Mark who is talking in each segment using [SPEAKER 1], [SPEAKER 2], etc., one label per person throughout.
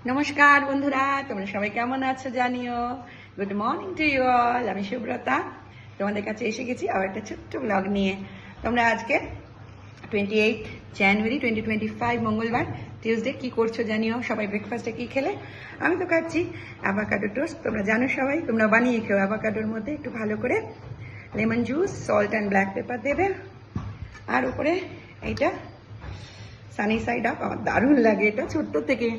[SPEAKER 1] নমস্কার বন্ধুরা, তোমরা সবাই কেমন আছো জানিও। Good morning to you all. আমি সুব্রতা, তোমাদের কাছে এসে গেছি আবার একটা ছোট্ট ব্লগ নিয়ে। তোমরা আজকে 28 জানুয়ারি 2025 মঙ্গলবার টিউসডে কি করছো জানিও। সবাই ব্রেকফাস্টে কি খেলে? আমি তো খাচ্ছি অ্যাভোকাডো টোস্ট। তোমরা জানো সবাই, তোমরা বানিয়ে খেও। অ্যাভোকাডোর মধ্যে একটু ভালো করে lemon juice, salt and black pepper দেবে, আর উপরে এইটা সানি সাইড আপ। আমার দারুণ লাগে এটা ছোট্ট থেকে।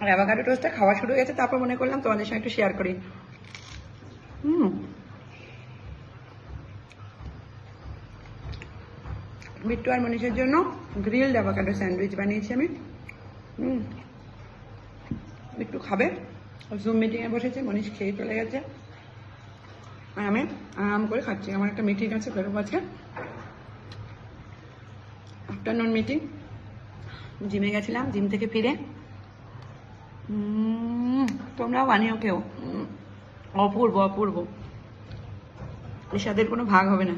[SPEAKER 1] আর অ্যাভোকাডো টোস্টটা খাওয়া শুরু হয়ে গেছে, তারপর মনে করলাম তোমাদের সঙ্গে একটু শেয়ার করি। বিট্টু আর মনীষের জন্য গ্রিলড অ্যাভোকাডো স্যান্ডউইচ বানিয়েছি আমি। বিট্টু খাবে, জুম মিটিংয়ে বসেছে, মনীষ খেয়ে চলে গেছে, আর আমি আরাম করে খাচ্ছি। আমার একটা মিটিং আছে, বেরোবো আজকে, আফটারনুন মিটিং। জিমে গেছিলাম, জিম থেকে ফিরে তোমরাও বানিও কেউ। অপূর্ব অপূর্ব, এর সাথে কোনো ভাগ হবে না।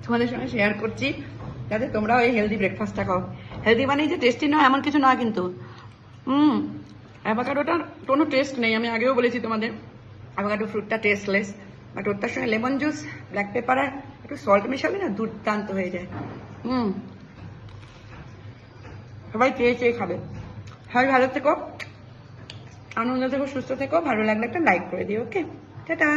[SPEAKER 1] তোমাদের সঙ্গে শেয়ার করছি যাতে তোমরাও এই হেলদি ব্রেকফাস্টটা খাও। হেলদি মানে যে টেস্টি নয় এমন কিছু নয় কিন্তু। অ্যাভোকাডোটার কোনো টেস্ট নেই, আমি আগেও বলেছি তোমাদের। অ্যাভোকাডো ফ্রুটটা টেস্টলেস, বাট ওর তার সঙ্গে লেমন জুস, ব্ল্যাক পেপার আর একটু সল্ট মেশালে না দুর্দান্ত হয়ে যায়। সবাই চেয়ে চেয়ে খাবে। সবাই ভালো থেকো, আনন্দ থেকো, সুস্থ থেকো। ভালো লাগলে একটা লাইক করে দিও। ওকে, টাটা।